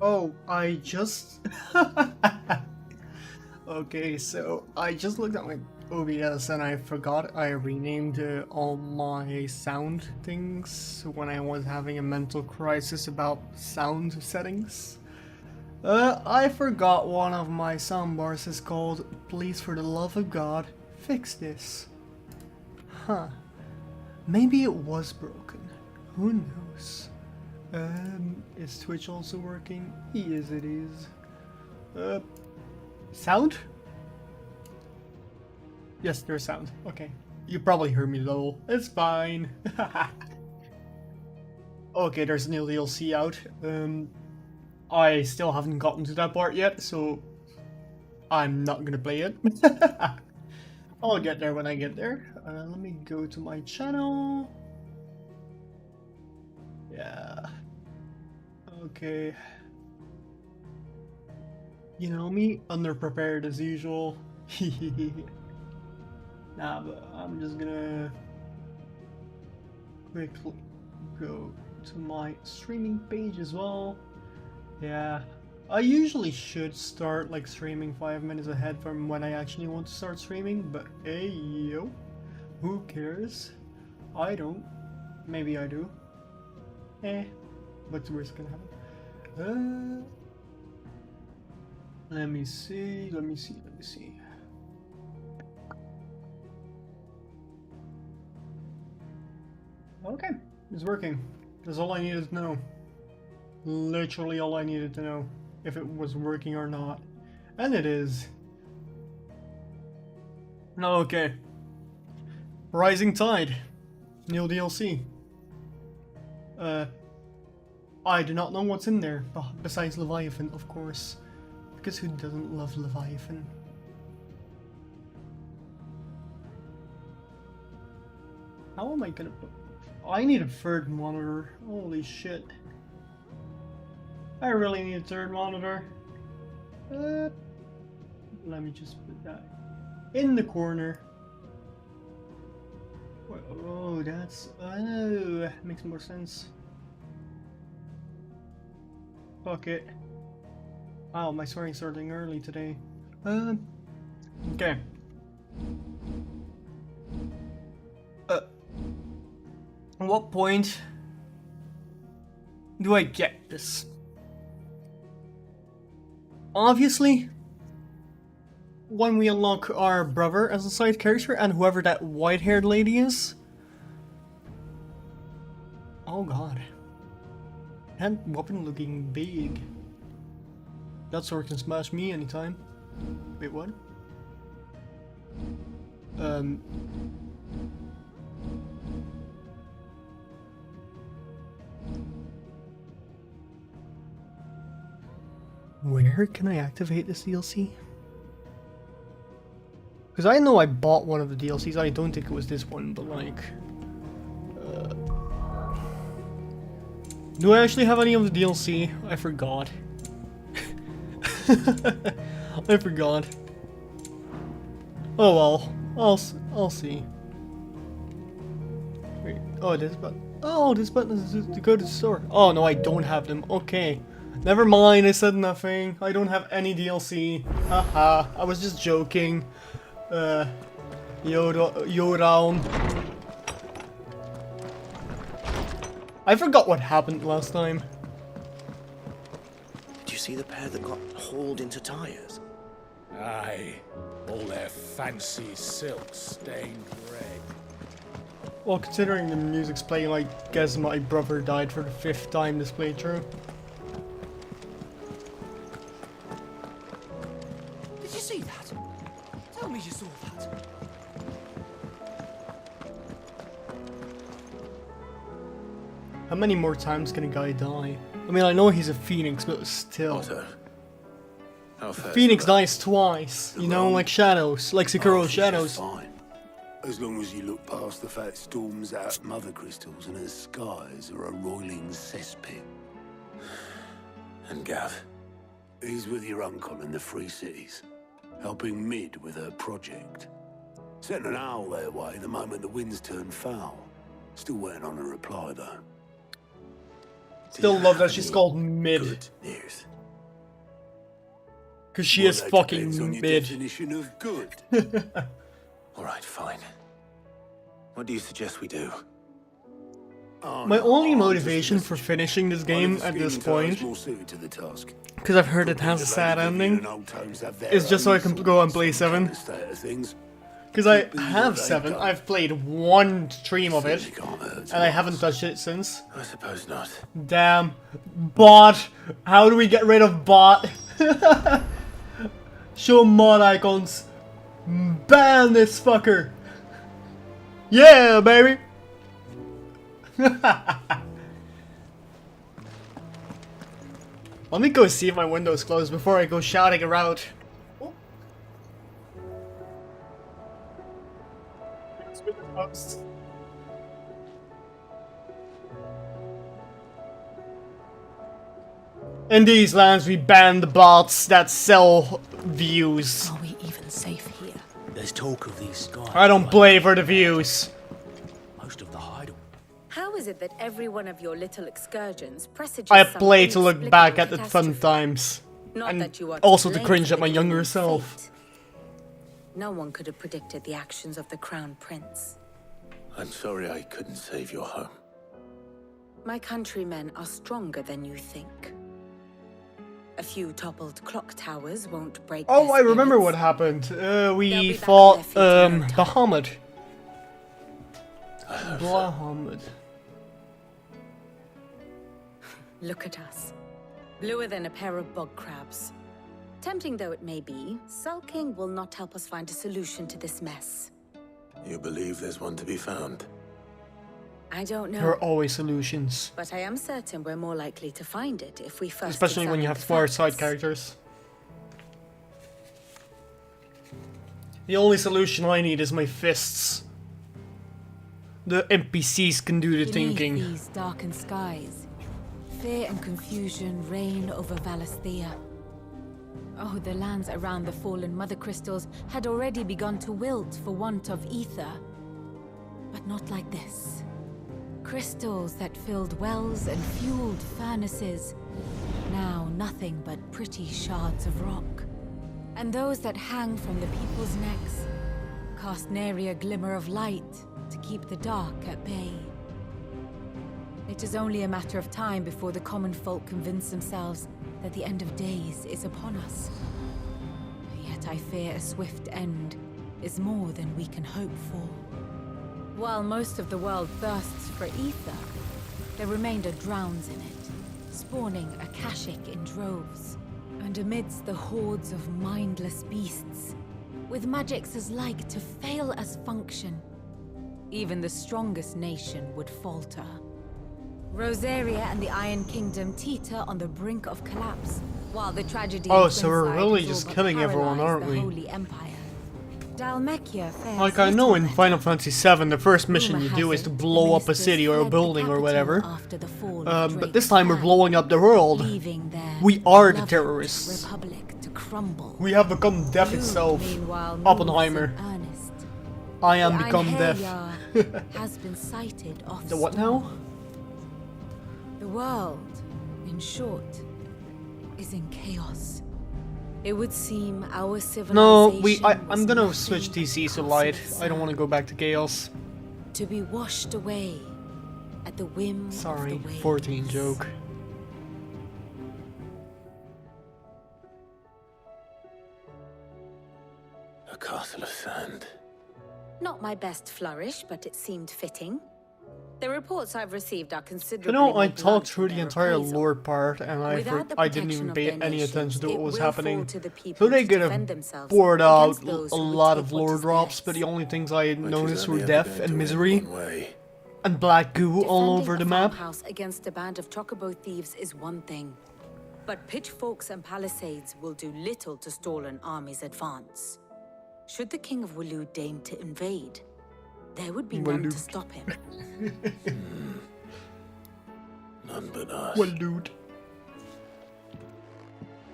Oh, I just... Okay, so I just looked at my OBS and I forgot I renamed all my sound things when I was having a mental crisis about sound settings. I forgot one of my soundbars is called "Please for the love of God, fix this." Huh. Maybe it was broken. Who knows? Is Twitch also working? Yes, it is. Sound? Yes, there's sound. Okay. You probably heard me though. It's fine. Okay, there's a new DLC out. I still haven't gotten to that part yet, so I'm not gonna play it. I'll get there when I get there. Let me go to my channel. Yeah. Okay. You know me, underprepared as usual. Nah, but I'm just gonna quickly go to my streaming page as well. Yeah, I usually should start like streaming 5 minutes ahead from when I actually want to start streaming, but hey yo, who cares? I don't. Maybe I do. What's the worst gonna happen? Let me see. Okay, it's working. That's all I needed to know. Literally all I needed to know. If it was working or not. And it is. Okay. Rising Tide. New DLC. I do not know what's in there, besides Leviathan, of course. Because who doesn't love Leviathan? How am I gonna put... I need a third monitor. Holy shit. I really need a third monitor. Let me just put that in the corner. Oh, that's... Oh, makes more sense. Fuck it. Wow, my swearing's starting early today. Okay. At what point do I get this? Obviously, when we unlock our brother as a side character and whoever that white-haired lady is. Oh god. That weapon looking big. That sword can smash me anytime. Wait, what? Where can I activate this DLC? Because I know I bought one of the DLCs, I don't think it was this one, but like... do I actually have any of the DLC? I forgot. I forgot. Oh well, I'll see. Wait, oh this button. Oh, this button is to go to the store. Oh no, I don't have them. Okay, never mind. I said nothing. I don't have any DLC. Haha, I was just joking. Yodown. I forgot what happened last time. Did you see the pair that got hauled into tyres? Aye, all their fancy silk stained red. Well, considering the music's playing, I guess my brother died for the 5th time this playthrough. Did you see that? Tell me you saw that. How many more times can a guy die? I mean, I know he's a phoenix, but still. Phoenix dies twice, you know, like shadows, like Sekiro's shadows. Fine. As long as you look past the fat storms out mother crystals and her skies are a roiling cesspit. And Gav? He's with your uncle in the Free Cities, helping Mid with her project. Sent an owl their way the moment the winds turned foul. Still waiting on a reply though. Still Do you love that have she's any called Mid. Good news. Because she Well, is that fucking depends on your mid. definition of good. All right, fine. What do you suggest we do? Oh, My no, only I'm just a motivation for messenger. finishing this One game of the at this scheming types point, more suited to the task. because I've heard it Could be has a the sad Lady Vivian ending, and Old Tomes have their is just so I own can sort go of and play 7. current state of things. Because I Could be have that they 7, don't. I've played one stream of it, Certainly can't hurt and I once. haven't touched it since. I suppose not. Damn. Bot! How do we get rid of bot? Show mod icons. Ban this fucker! Yeah, baby! Let me go see if my window's closed before I go shouting around. Oh. In these lands, we ban the bots that sell views. Are we even safe here? There's talk of these skies. I don't play for the views. Most of the hideout. How is it that every one of your little excursions presages I some play to look back at inexplicable the fun catastrophe? times. Not And that you are also to blame cringe for at my the younger gloomy self. fate. No one could have predicted the actions of the Crown Prince. I'm sorry I couldn't save your home. My countrymen are stronger than you think. A few toppled clock towers won't break Oh, their I remember spirits. what happened. They'll We be back fought, on their feet in no time. Bahamut. I hope so. Bahamut. Look at us. Bluer than a pair of bog crabs. Tempting though it may be, sulking will not help us find a solution to this mess. You believe there's one to be found? I don't know. There are always solutions. But I am certain we're more likely to find it if we first Especially when you examine have the smart side facts. characters. The only solution I need is my fists. The NPCs can do the Beneath thinking. these darkened skies, fear and confusion reign over Valisthea. Oh, the lands around the fallen mother crystals had already begun to wilt for want of ether. But not like this. Crystals that filled wells and fueled furnaces. Now nothing but pretty shards of rock. And those that hang from the people's necks cast nary a glimmer of light to keep the dark at bay. It is only a matter of time before the common folk convince themselves that the end of days is upon us. Yet I fear a swift end is more than we can hope for. While most of the world thirsts for ether, the remainder drowns in it, spawning Akashic in droves. And amidst the hordes of mindless beasts, with magics as like to fail as function, even the strongest nation would falter. Rosaria and the Iron Kingdom teeter on the brink of collapse, while the tragedy Oh, in so we're Twinside really has all just but killing everyone, paralyzed aren't the we? Holy Empire. Dalmekia fares Like I know little in better. Final Fantasy VII, the first mission Rumor you do has is to it blow the up a ministers city or a fled the building or capital whatever. after the fall of But Drake's this time we're plan, blowing up the world. leaving their We are the beloved terrorists. Republic to crumble. We have become death You, itself. meanwhile, moves Oppenheimer. in earnest. I am The become death. Einherjar has been sighted off The what storm. now? The world, in short, is in chaos. It would seem our civilization No, I'm was gonna nothing switch but DCs to cosmic light. I don't want to sand, go back to chaos. to be washed away at the whim Sorry, of the waves. 14 joke. A castle of sand. Not my best flourish, but it seemed fitting. The reports I've received are You considerably know, I more talked blunt through in the their entire appraisal. lore part, and Without the I didn't protection even of pay their any attention to nations, what was it will happening. fall to the So people they to could defend have themselves poured out against those a who would lot take of what lore is drops, but theirs. the only things I Which is noticed were only ever death going and to end misery one way. and black goo all Defending over a the map. farmhouse against a band of chocobo thieves is one thing, but pitchforks and palisades will do little to stall an army's advance. Should the King of Waloed deign to invade, there would be none Waloed. to stop him. None but us. Well, dude.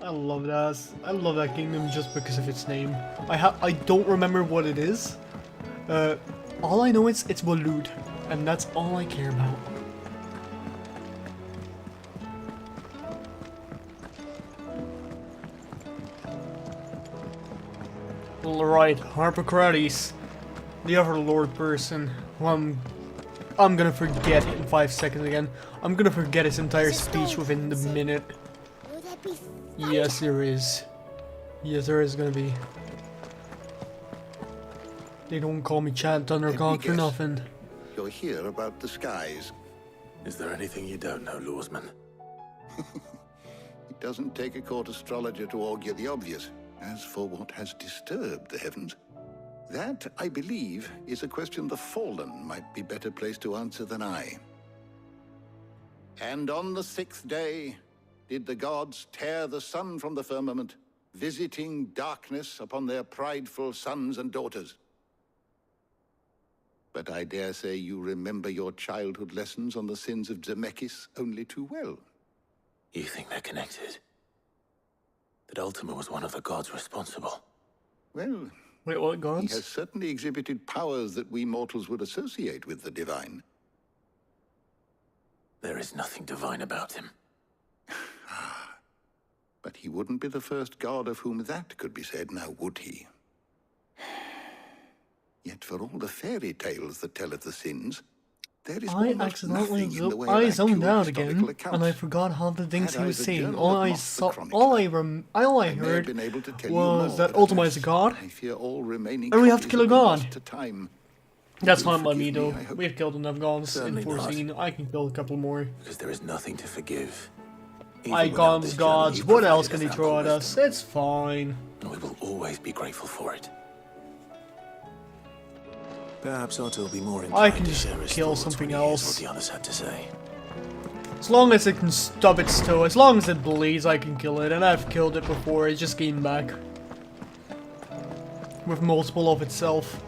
I love that. I love that kingdom just because of its name. I don't remember what it is. All I know is it's Waloed, and that's all I care about. Right, Harpocrates, the other Lord person, who I'm gonna forget in 5 seconds again. I'm gonna forget his entire speech within the minute. Yes, there is. Yes, there is gonna be. They don't call me Chad Thundercock for nothing. You're here about the skies. Is there anything you don't know, Lawsman? It doesn't take a court astrologer to augur the obvious. As for what has disturbed the heavens, that, I believe, is a question the Fallen might be better placed to answer than I. And on the 6th day did the gods tear the sun from the firmament, visiting darkness upon their prideful sons and daughters. But I dare say you remember your childhood lessons on the sins of Zemeckis only too well. You think they're connected? That Ultima was one of the gods responsible? Well, Wait, what he gods? has certainly exhibited powers that we mortals would associate with the divine. There is nothing divine about him. But he wouldn't be the first god of whom that could be said, now would he? Yet for all the fairy tales that tell of the sins, there is I almost accidentally nothing in the way of zoned accurate out historical again, accounts. and I forgot half the things Had he I was the saying. journal All of I Moss the saw, Chronicler, all I I may have heard been able to tell you was more, that but Ultima is a alas, god. I fear all remaining And we have to copies kill a have been god. lost to time. That's You'll fine by me forgive though. I hope. We've killed enough gods in Certainly not. 14. I can kill a couple more. Because there is nothing to forgive. Even without Icons, this gods, journal, you what else can provided they throw at ample us? wisdom, It's fine. and we will always be grateful for it. Perhaps Otto will be more I inclined can to just share his kill thoughts something when he hears else. what the others had to say. As long as it can stub its toe, as long as it bleeds, I can kill it. And I've killed it before, it just came back. With multiple of itself.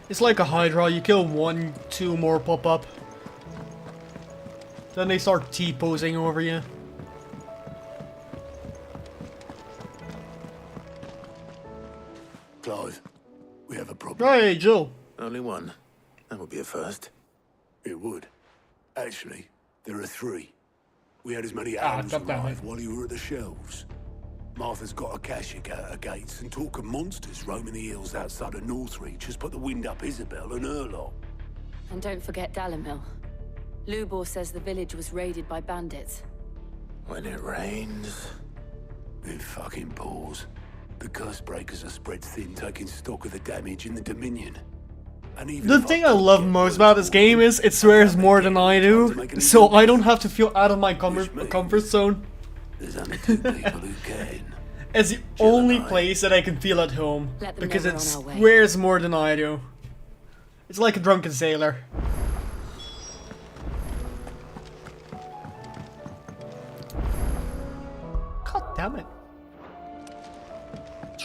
It's like a Hydra, you kill one, two more pop up. Then they start T-posing over you. Clive, we have a problem. Hey, Joe. Only one. That would be a first. It would. Actually, there are 3. We had as many Ah, owls God damn it. arrive while you were at the shelves. Martha's got a Akashic out her gates, and talk of monsters roaming the hills outside of Northreach has put the wind up Isabel and her lot. And don't forget Dalimil. Lubor says the village was raided by bandits. When it rains... It fucking pours. The curse breakers are spread thin, taking stock of the damage in the Dominion. And even The if thing I could love get most word about this to game them, is it swears more than I do, make it so even I don't worse. have to feel out of my Which means comfort zone. There's only 2 people who can. It's the Jill only and I- place that I can feel at home, Let them because know it we're on our way. swears more than I do. It's like a drunken sailor. God damn it.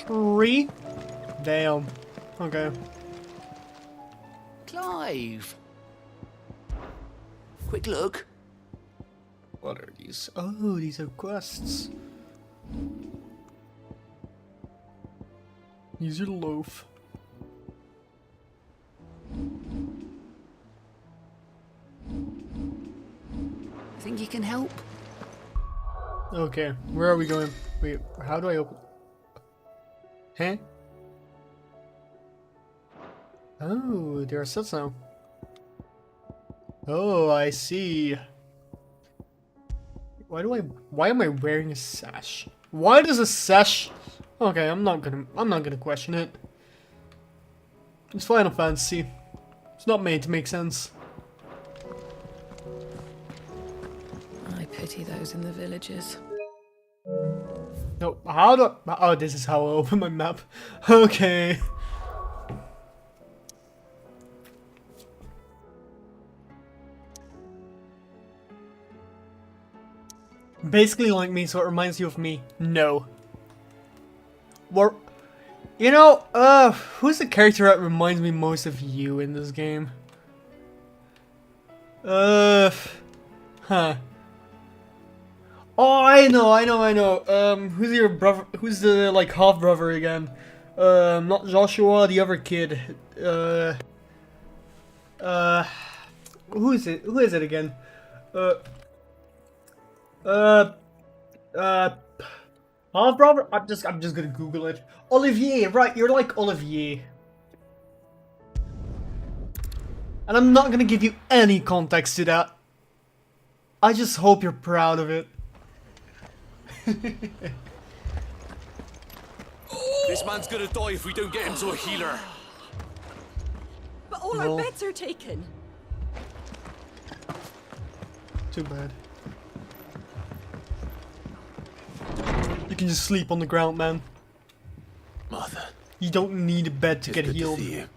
3? Damn. Okay. Clive! Quick look. What are these? Oh, these are quests. Use your loaf. Think you can help? Okay, where are we going? Wait, how do I open? Huh? Oh, there are sets now. Oh, I see. Why am I wearing a sash? Why does a sash? Okay, I'm not gonna question it. It's Final Fantasy. It's not made to make sense. I pity those in the villages. No, how do oh, this is how I open my map. Okay. Basically like me, so it reminds you of me. No. What? You know, who's the character that reminds me most of you in this game? Huh. Oh, I know. Who's your brother? Who's the, like, half-brother again? Not Joshua, the other kid. Who is it? Who is it again? Oh, brother, I'm just gonna Google it. Olivier, right? You're like Olivier. And I'm not gonna give you any context to that. I just hope you're proud of it. This man's gonna die if we don't get him to a healer. But all No. our beds are taken. Too bad. You can just sleep on the ground, man. Martha, You don't need a bed to it's get good healed. to see you.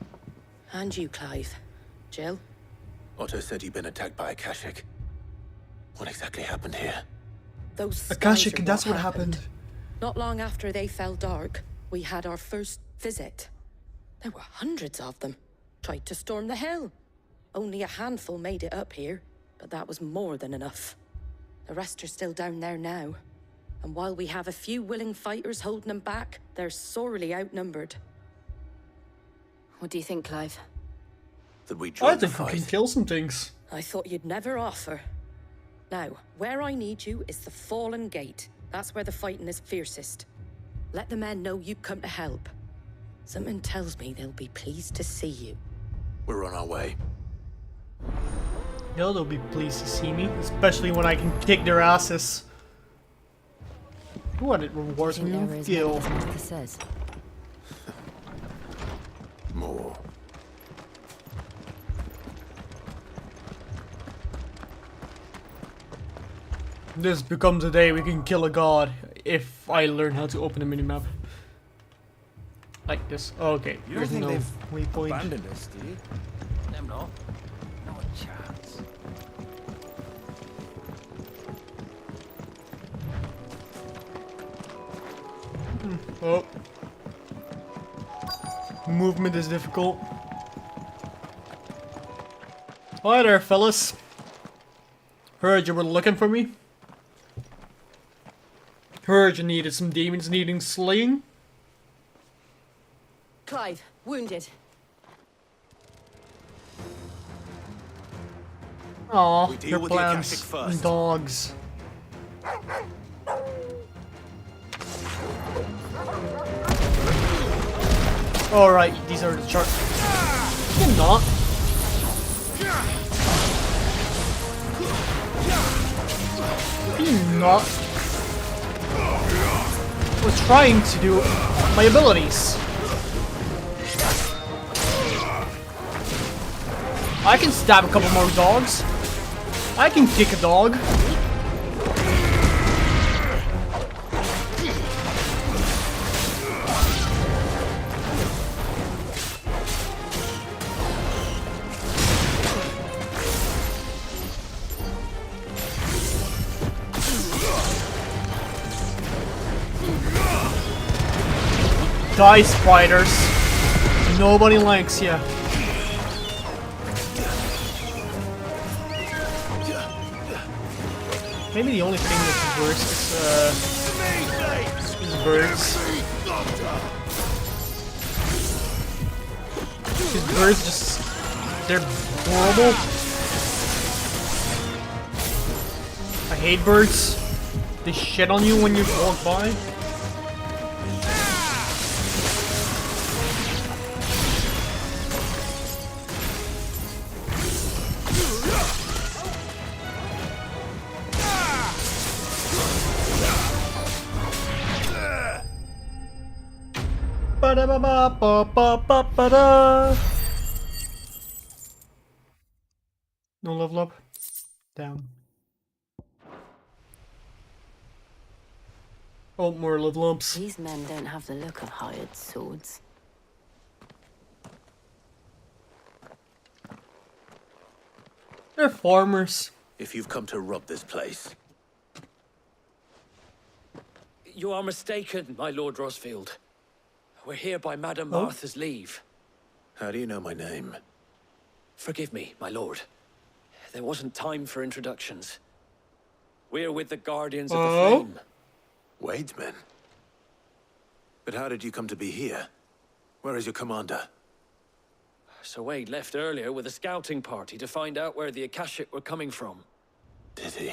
And you, Clive. Jill? Otto said you'd been attacked by Akashic. What exactly happened here? Those skies Akashic, are that's what happened. Not long after they fell dark, we had our first visit. There were hundreds of them. Tried to storm the hell. Only a handful made it up here, but that was more than enough. The rest are still down there now. And while we have a few willing fighters holding them back, they're sorely outnumbered. What do you think, Clive? That we I joined the think we fight. can kill some things. I thought you'd never offer. Now, where I need you is the Fallen Gate. That's where the fighting is fiercest. Let the men know you come to help. Something tells me they'll be pleased to see you. We're on our way. Yeah, they'll be pleased to see me, especially when I can kick their asses. What it rewards me with skill. Martha says. More. This becomes a day we can kill a god if I learn how to open a minimap. Like this. Okay, You don't there's think no they've waypoint. abandoned us, do you? Them not. Not a chance. Oh. Movement is difficult. Hi there, fellas. Heard you were looking for me. Heard you needed some demons needing slaying. Clive, wounded. Aw, We deal your with the plants Akashic first. and dogs. Alright, these are the chart. You're not. You're not. We're trying to do my abilities. I can stab a couple more dogs. I can kick a dog. Die, spiders. Nobody likes you. Maybe the only thing that's worse is birds. Because birds just... they're horrible. I hate birds. They shit on you when you walk by. Ba-da-ba-ba-ba-ba-ba-da. No level up. Down. Oh, more level ups. These men don't have the look of hired swords. They're farmers. If you've come to rob this place, You are mistaken, my Lord Rosfield. We're here by Madame Oh. Martha's leave. how do you know my name? Forgive me, my lord. There wasn't time for introductions. We're with the Guardians of the Oh? Flame. Wade's men. But how did you come to be here? Where is your commander? Sir Wade left earlier with a scouting party to find out where the Akashic were coming from. Did he?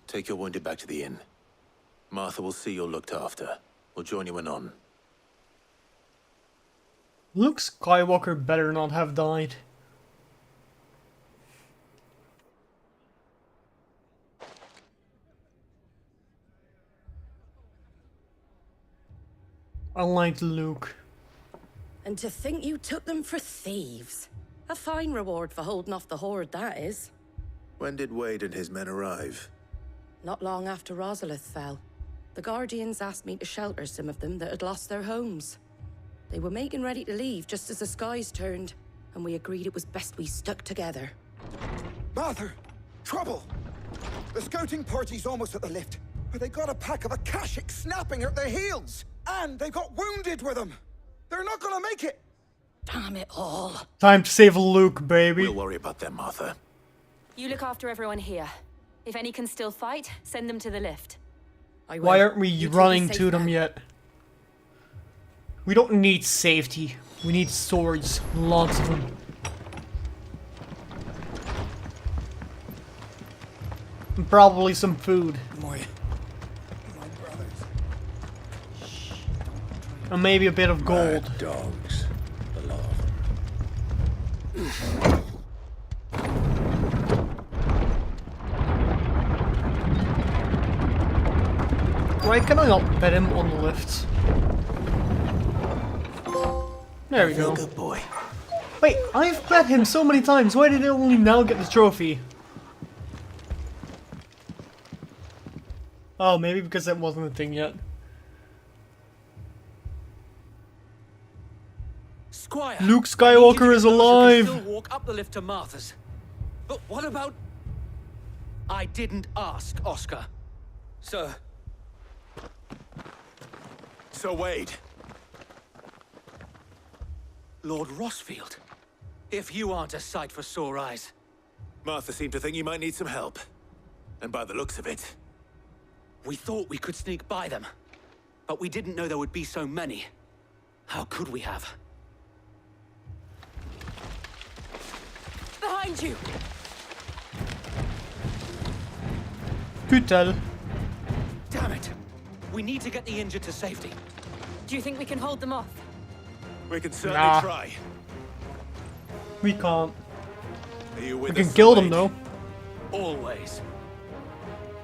Take your wounded back to the inn. Martha will see you're looked after. We'll join you anon. Luke Skywalker better not have died. I liked Luke. And to think you took them for thieves. A fine reward for holding off the horde, that is. When did Wade and his men arrive? Not long after Rosalith fell. The Guardians asked me to shelter some of them that had lost their homes. They were making ready to leave just as the skies turned, and we agreed it was best we stuck together. Martha! Trouble! The scouting party's almost at the lift, but they got a pack of Akashics snapping at their heels! And they got wounded with them! They're not gonna make it! Damn it all. Time to save Luke, baby. We'll worry about them, Martha. You look after everyone here. If any can still fight, send them to the lift. Why aren't we running to them yet? We don't need safety. We need swords. Lots of them. And probably some food. My brothers. And maybe a bit of gold. Mad dogs. The lot of them. Why can I not pet him on the lift? There we go. Good boy. Wait, I've pet him so many times. Why did I only now get the trophy? Oh, maybe because that wasn't a thing yet. Squire, Luke Skywalker is alive. Still walk up the lift to Martha's. But what about? I didn't ask, Oscar. Sir. So Wade. Lord Rossfield. If you aren't a sight for sore eyes. Martha seemed to think you might need some help. And by the looks of it... We thought we could sneak by them. But we didn't know there would be so many. How could we have? Behind you! Good tell. Damn it! We need to get the injured to safety. Do you think we can hold them off? We can certainly Nah. try. We can't. Are you with We us, can kill them Wade? though. Always.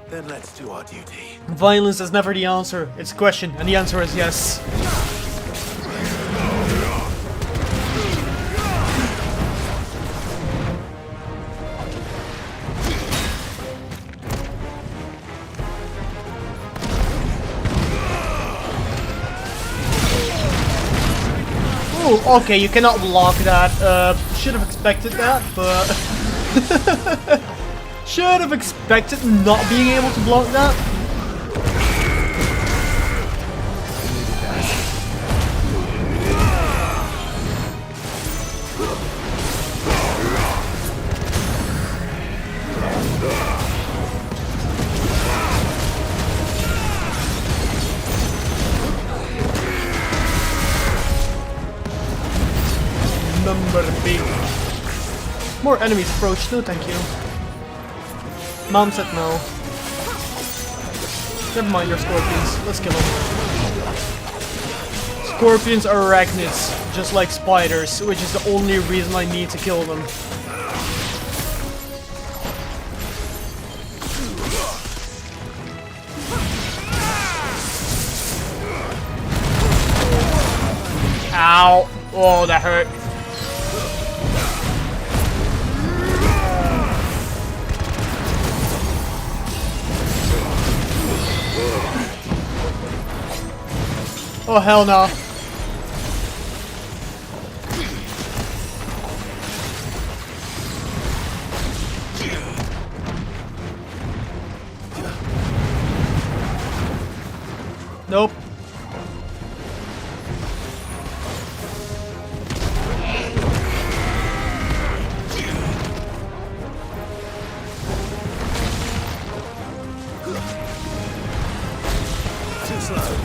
Then let's do our duty. Violence is never the answer. It's a question, and the answer is yes. Oh, okay, you cannot block that. Should have expected that, but... should have expected not being able to block that. Number B. More enemies approach, no thank you. Mom said no. Never mind your scorpions, let's kill them. Scorpions are arachnids, just like spiders, which is the only reason I need to kill them. Ow! Oh, that hurt. Oh, hell no. Nope. Too slow.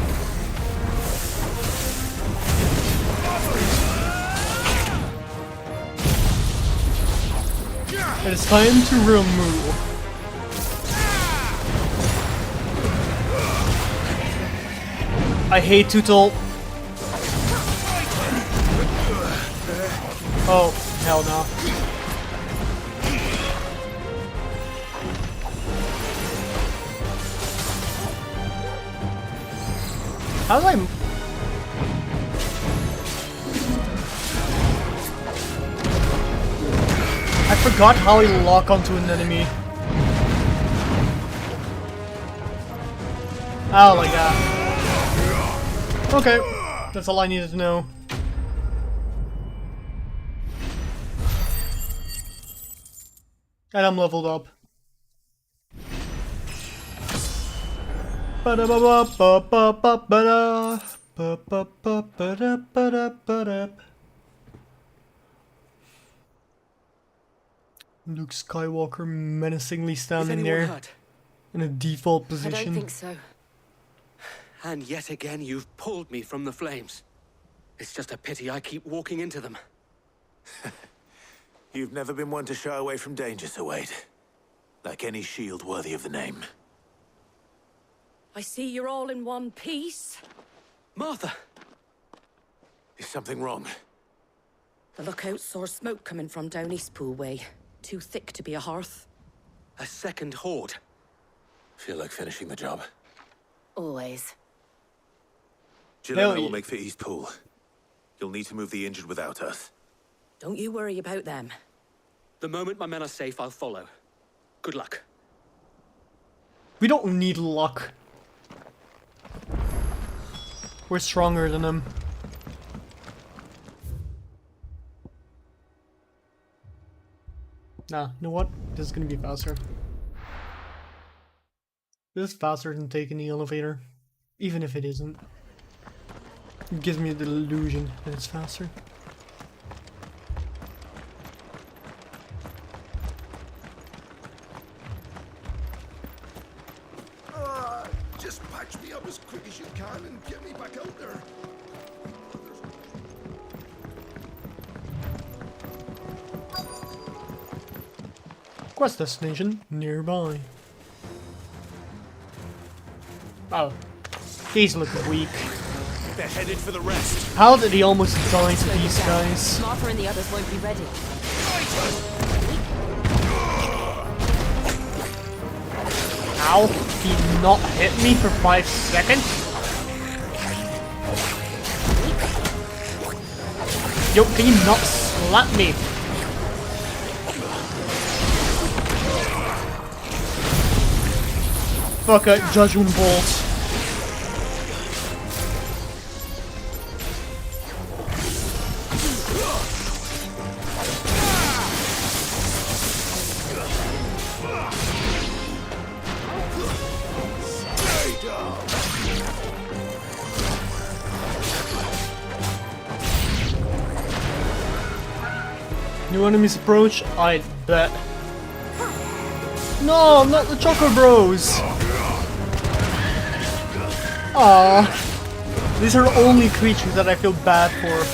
It is time to remove. I hate Tutel. Oh, hell no. How do I... I forgot how I lock onto an enemy. Oh my god. Okay, that's all I needed to know. And I'm leveled up. Luke Skywalker menacingly standing there hurt? in a default I position. don't think so. And yet again, you've pulled me from the flames. It's just a pity I keep walking into them. You've never been one to shy away from danger, Sir Wade. Like any shield worthy of the name. I see you're all in one piece. Martha! Is something wrong? The lookout saw smoke coming from down Eastpool way. Too thick to be a hearth. A second horde. Feel like finishing the job. Always. Jill and I will make for Eastpool. You'll need to move the injured without us. Don't you worry about them. The moment my men are safe, I'll follow. Good luck. We don't need luck. We're stronger than them. Nah, you know what? This is gonna be faster. This is faster than taking the elevator. Even if it isn't. It gives me the illusion that it's faster. Just patch me up as quick as you can and get me back out there. Quest destination nearby. Oh. These look weak. They're headed for the rest. How did he almost die to these guys? Martha and the others won't be ready. Ow. He not hit me for 5 seconds? Yo, can you not slap me? Fuck a Judgment Bolt. New enemies approach? I bet. No, not the Choco Bros! Aww. These are the only creatures that I feel bad for.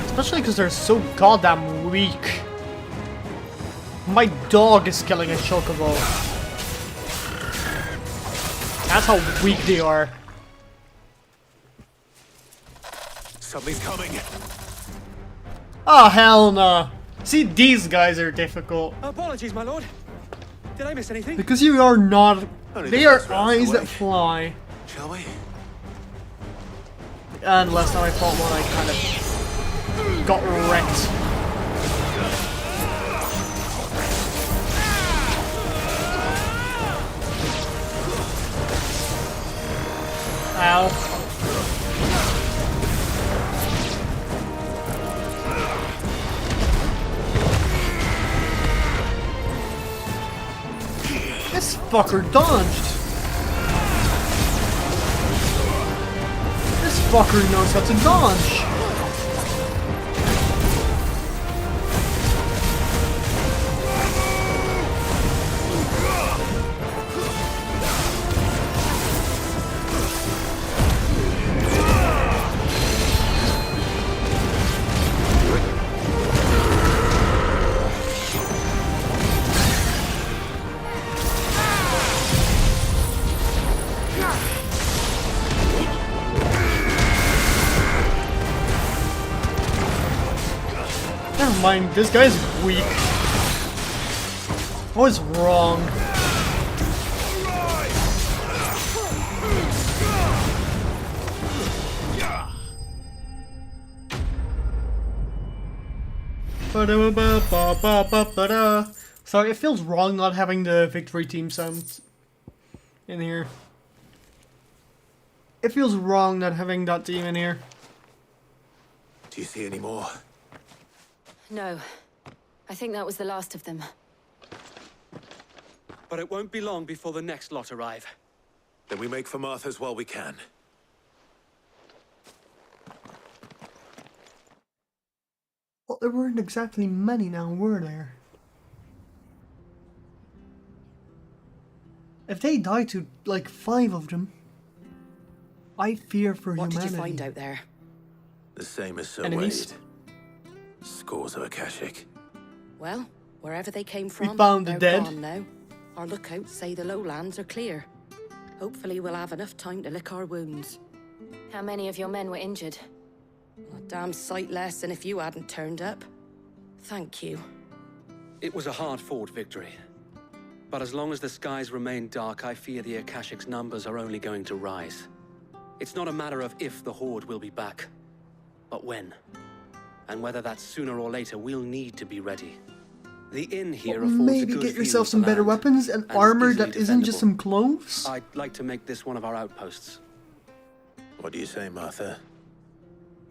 Especially because they're so goddamn weak. My dog is killing a chocobo. That's how weak they are. Something's coming. Oh hell no. See, these guys are difficult. Apologies, my lord. Did I miss anything? Because you are not... Only They the are first round's eyes away. that fly. Shall we? And last time I fought one, I kind of got wrecked. Ow. This fucker dodged. This fucker knows how to dodge. never mind. This guy's weak. I was wrong. Sorry, it feels wrong not having the victory team sound in here. It feels wrong not having that team in here. Do you see any more? No. I think that was the last of them. But it won't be long before the next lot arrive. Then we make for Martha's while we can. Well, there weren't exactly many now, were there? If they die to, like, 5 of them, I fear for humanity. What did you find out there? The same as Sir Enemies? Wade. Scores of Akashic. Well, wherever they came from, found the they're dead. gone now. Our lookouts say the lowlands are clear. Hopefully we'll have enough time to lick our wounds. How many of your men were injured? A damn sight less than if you hadn't turned up. Thank you. It was a hard-fought victory. But as long as the skies remain dark, I fear the Akashic's numbers are only going to rise. It's not a matter of if the Horde will be back, but when. And whether that's sooner or later, we'll need to be ready. The inn here affords Maybe a good get view yourself of some the better land, weapons and is armor easily that isn't just defendable. some clothes. I'd like to make this one of our outposts. What do you say, Martha?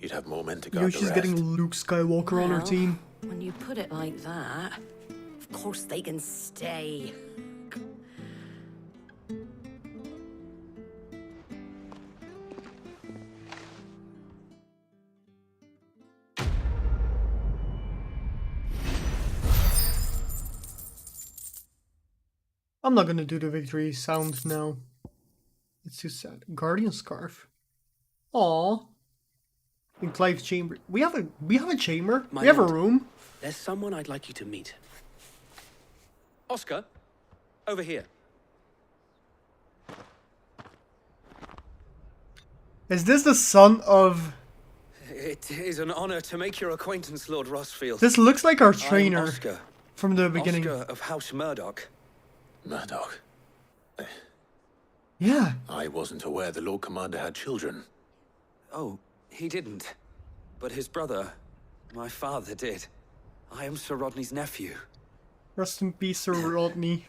You'd have more men to You guard know, the she's rest. getting Luke Skywalker on her Well, team. When you put it like that, of course they can stay. I'm not gonna do the victory sound now. It's too sad. Guardian Scarf. Aww. In Clive's chamber. We have a chamber. My we have lord. a room. There's someone I'd like you to meet. Oscar, over here. Is this the son of... It is an honor to make your acquaintance, Lord Rossfield. This looks like our I'm trainer Oscar. from the beginning. Oscar of House Murdoch. Murdoch. Yeah. I wasn't aware the Lord Commander had children. Oh, he didn't. But his brother, my father, did. I am Sir Rodney's nephew. Rest in peace, Sir Rodney.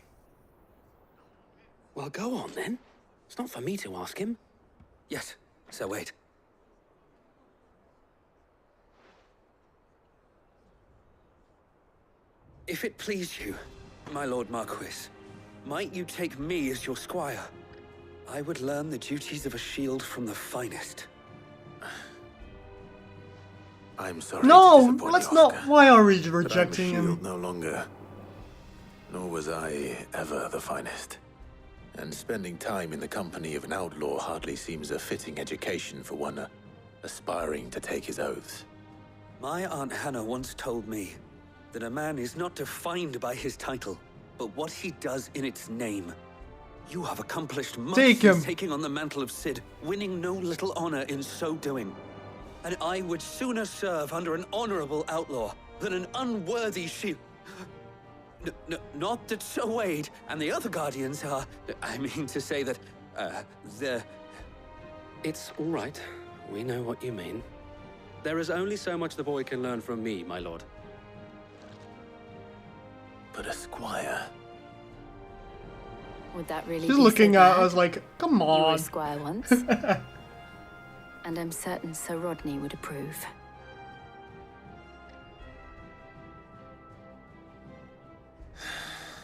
Well, go on then. It's not for me to ask him. Yes, Sir Wade. If it please you, my Lord Marquis, might you take me as your squire? I would learn the duties of a shield from the finest. I'm sorry to No, disappoint let's you, not. Oscar, Why are we but rejecting I'm a him? shield no longer. Nor was I ever the finest. And spending time in the company of an outlaw hardly seems a fitting education for one aspiring to take his oaths. My Aunt Hannah once told me that a man is not defined by his title, but what he does in its name. You have accomplished much Take him. since taking on the mantle of Cid, winning no little honor in so doing. And I would sooner serve under an honorable outlaw than an unworthy shield. Not that Sir Wade and the other guardians are... I mean to say that, they're... It's all right. We know what you mean. There is only so much the boy can learn from me, my lord. But a squire. Would that really He's be looking so at bad? us like, come You were a on. squire once. And I'm certain Sir Rodney would approve.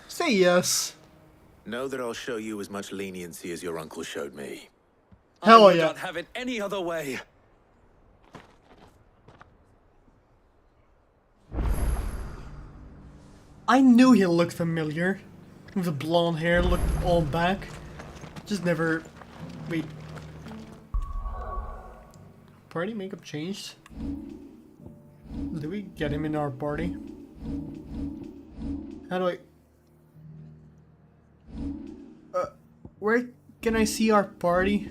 Say yes. Know that I'll show you as much leniency as your uncle showed me. Hell I would yeah. not have it any other way. I knew he looked familiar. With the blonde hair, looked all back. Just never... Wait. Party makeup changed? Do we get him in our party? How do I... where can I see our party?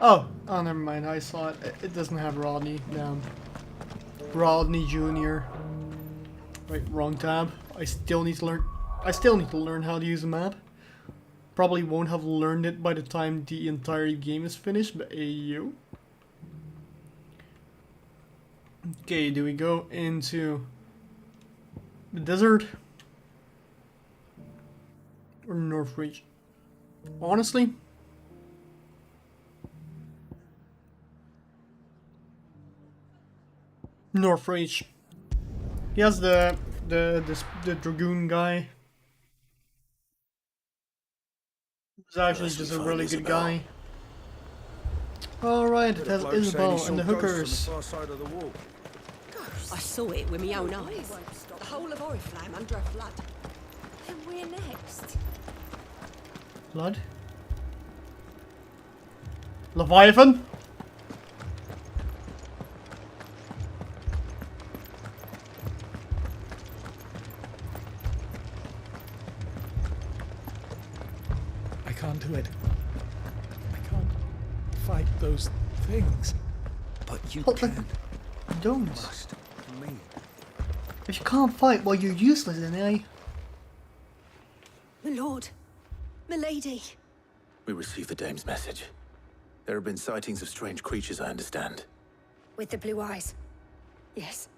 Oh, never mind. I saw it. It doesn't have Rodney. Damn. Rodney Jr. Wait, wrong tab. I still need to learn how to use a map. Probably won't have learned it by the time the entire game is finished, but hey yo. Okay, do we go into the desert or North Reach? Honestly, North Reach. He has the dragoon guy. He's actually just a really good guy. Alright, it has Isabel and the hookers. I saw it with my own eyes. The whole of Oriflamme under a flood. Then we're next. Blood? Leviathan? I can't do it. I can't fight those things. But you But can. Don't. Must. For me. If you can't fight, well, you're useless, then, eh? My lord. My lady. We received the dame's message. There have been sightings of strange creatures, I understand. With the blue eyes. Yes.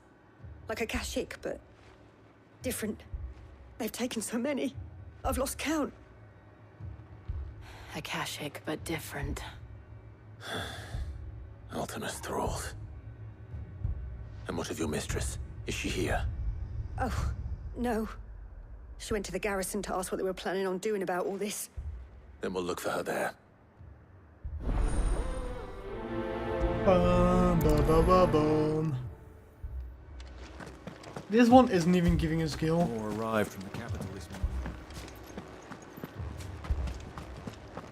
Like a Kashik, but different. They've taken so many. I've lost count. Akashic, but different. Ultimus thralls. And what of your mistress? Is she here? Oh, no. She went to the garrison to ask what they were planning on doing about all this. Then we'll look for her there. Bum, ba, ba, ba, bum. This one isn't even giving us skill. More arrived from the capital this morning.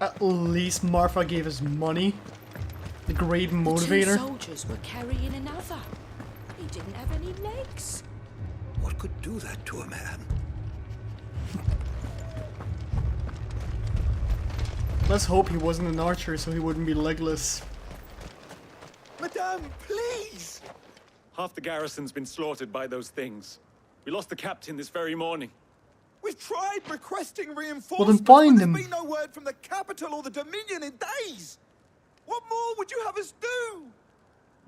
At least Marfa gave us money. The great motivator. The 2 soldiers were carrying another. He didn't have any legs. What could do that to a man? Let's hope he wasn't an archer so he wouldn't be legless. Madame, please! Half the garrison's been slaughtered by those things. We lost the captain this very morning. We've tried requesting reinforcements, Well, then find but them. there's been no word from the capital or the Dominion in days. What more would you have us do?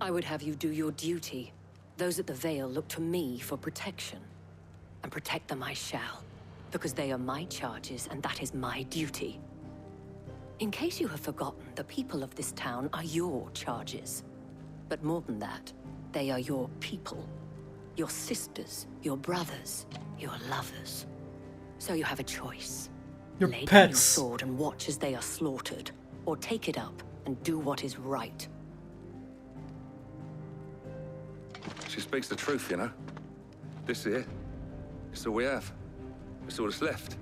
I would have you do your duty. Those at the Vale look to me for protection. And protect them I shall. Because they are my charges, and that is my duty. In case you have forgotten, the people of this town are your charges. But more than that, they are your people. Your sisters, your brothers, your lovers. So you have a choice. Your Lay down pets. your sword and watch as they are slaughtered. Or take it up and do what is right. She speaks the truth, you know. This here, it's all we have. It's all that's left.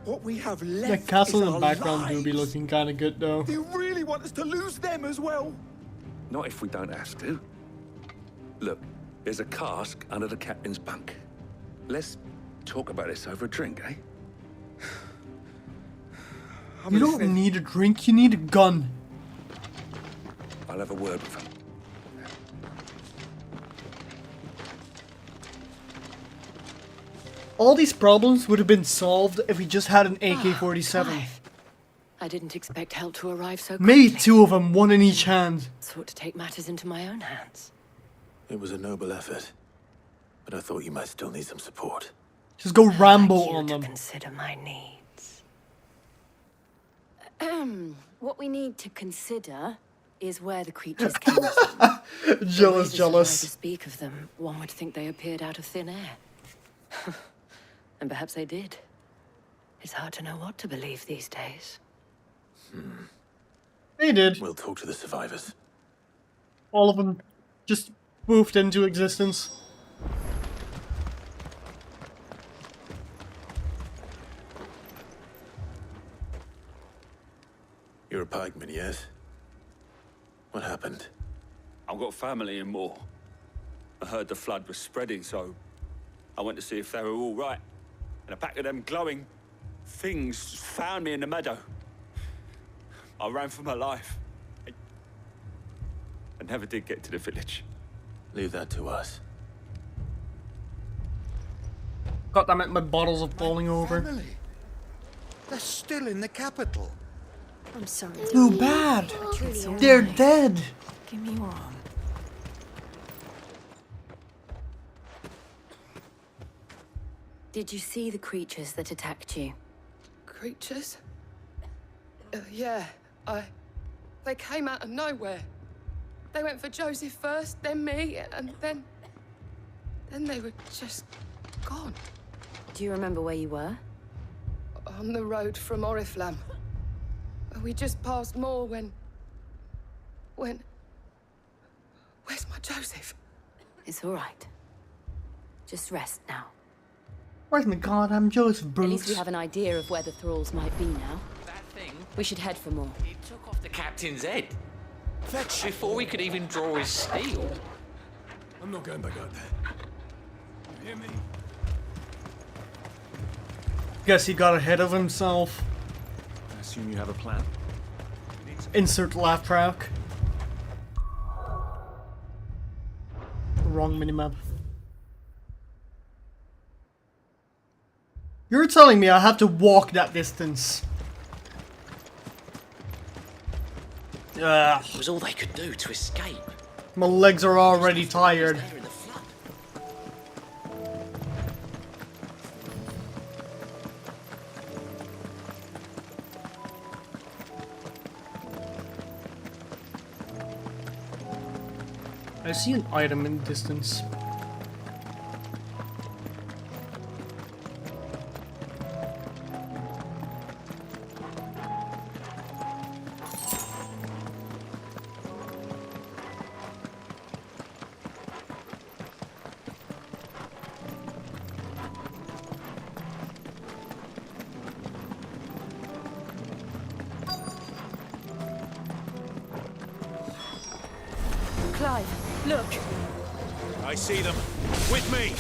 What we have The left castle is in the our background do be lives. looking kind of good though. Do you really want us to lose them as well? Not if we don't have to. Look, there's a cask under the captain's bunk. Let's talk about this over a drink, eh? You don't need a drink, you need a gun. I'll have a word with him. All these problems would have been solved if we just had an AK-47. I didn't expect help to arrive so quickly. Maybe 2 of them, 1 in each hand. Sought to take matters into my own hands. It was a noble effort. But I thought you might still need some support. Just go Rambo I'd like you on to them. Consider my needs. What we need to consider is where the creatures came from. Jealous, To jealous. speak of them, one would think they appeared out of thin air. And perhaps they did. It's hard to know what to believe these days. They did. We'll talk to the survivors. All of them just poofed into existence. You're a pikeman, yes? What happened? I've got family in Moor. I heard the flood was spreading, so I went to see if they were all right. And a pack of them glowing things found me in the meadow. I ran for my life. I never did get to the village. Leave that to us. God damn it, my bottles are falling over. Family. They're still in the capital. I'm sorry. Too bad. I truly am. They're dead. Give me your arm. Did you see the creatures that attacked you? Creatures? Yeah, they came out of nowhere. They went for Joseph first, then me, and then they were just gone. Do you remember where you were? On the road from Oriflamme. We just passed Moor when... Where's my Joseph? It's all right. Just rest now. Where's my goddamn Joseph, At least we Bruce? have an idea of where the thralls might be now. That thing, We should head for more. it took off the captain's head. Before we could even draw his steel. I'm not going back out there. You hear me? Guess he got ahead of himself. I assume you have a plan. Insert laugh track. Wrong minimap. You're telling me I have to walk that distance? Ugh. It was all they could do to escape. My legs are already tired. They're in the flood. I see an item in the distance. Clive, look. I see them. With me.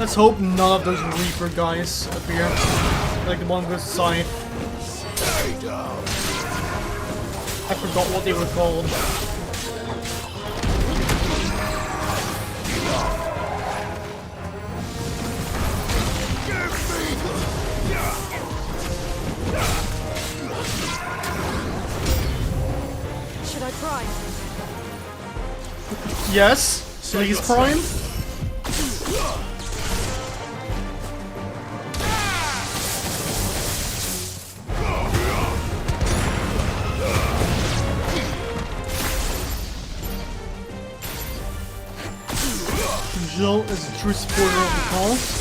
Let's hope none of those Reaper guys appear. Like the one with Scythe. I forgot what they were called. Should I prime? Yes, please prime. Jill is a true supporter of the cause.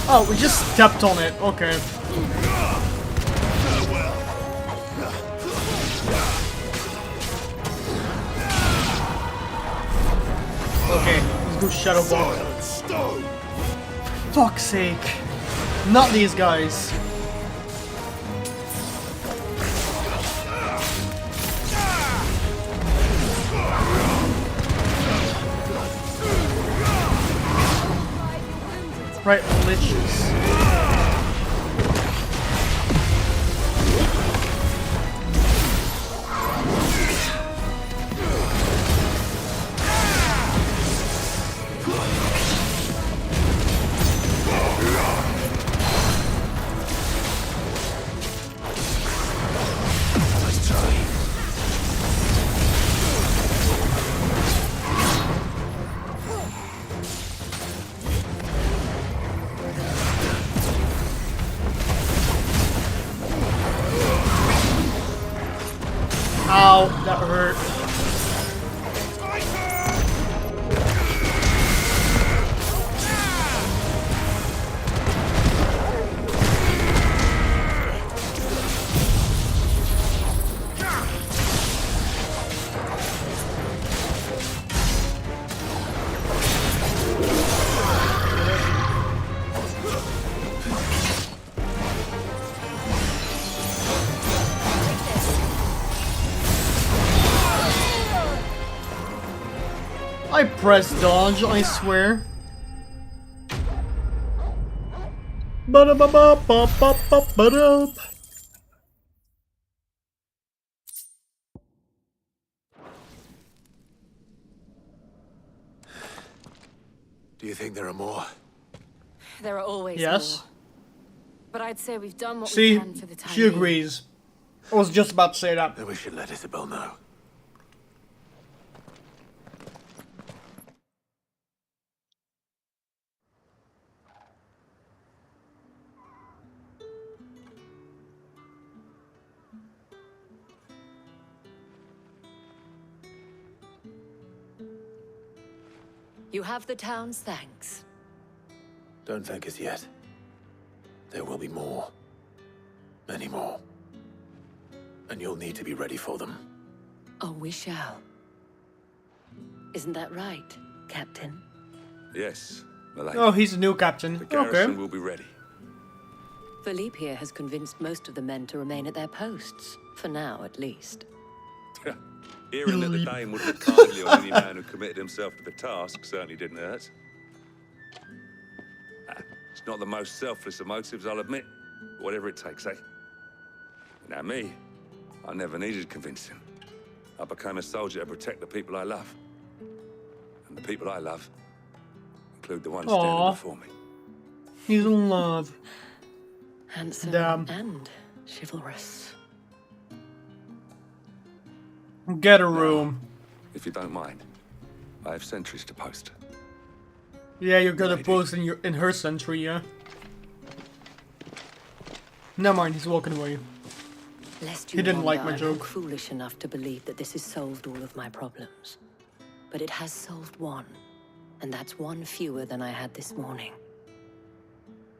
Oh, we just stepped on it. Okay. Okay, let's go Shadow Ball. Fuck's sake. Not these guys. Right, liches. Ow, that hurt. I press dodge, I swear. Ba-da-ba-ba-ba-ba-ba-ba-da. Do you think there are more? There are always Yes. more. But I'd say we've done what See, we can for the time she being. agrees. I was just about to say that. Then we should let Isabel know. You have the town's thanks. Don't thank us yet. There will be more. Many more. And you'll need to be ready for them. Oh, we shall. Isn't that right, Captain? Yes, my lady. Oh, he's a new captain. The garrison Okay. will be ready. Philippe here has convinced most of the men to remain at their posts. For now, at least. Hearing that the Dane would look kindly on any man who committed himself to the task certainly didn't hurt. It's not the most selfless of motives, I'll admit. But whatever it takes, eh? Now me, I never needed convincing. I became a soldier to protect the people I love. And the people I love include the ones standing before me. He's in love. Handsome and chivalrous. Get a room. If you don't mind, I have sentries to post. Yeah, you're gonna post in her century, yeah. Never mind, he's walking away. Lest you He didn't like wonder, my I'm joke. not foolish enough to believe that this has solved all of my problems. But it has solved one. And that's one fewer than I had this morning.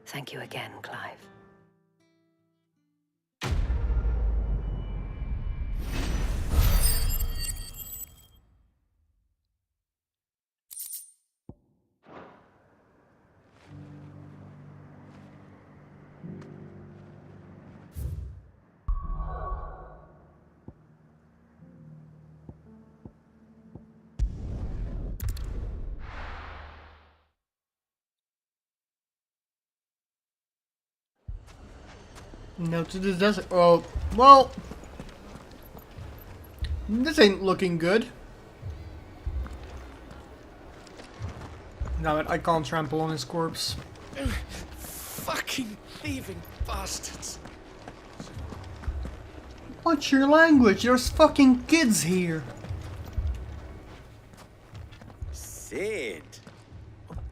Thank you again, Clive. No to the desert. Oh, well. This ain't looking good. No, I can't trample on his corpse. Fucking thieving bastards. What's your language? There's fucking kids here. Sid,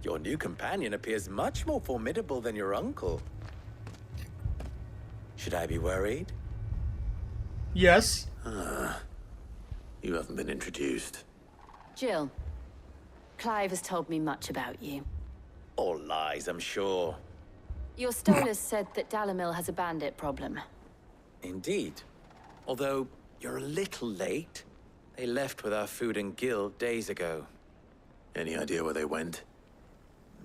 your new companion appears much more formidable than your uncle. Should I be worried? Yes. You haven't been introduced. Jill, Clive has told me much about you. All lies, I'm sure. Your Stolas said that Dalamil has a bandit problem. Indeed. Although, you're a little late. They left with our food and guild days ago. Any idea where they went?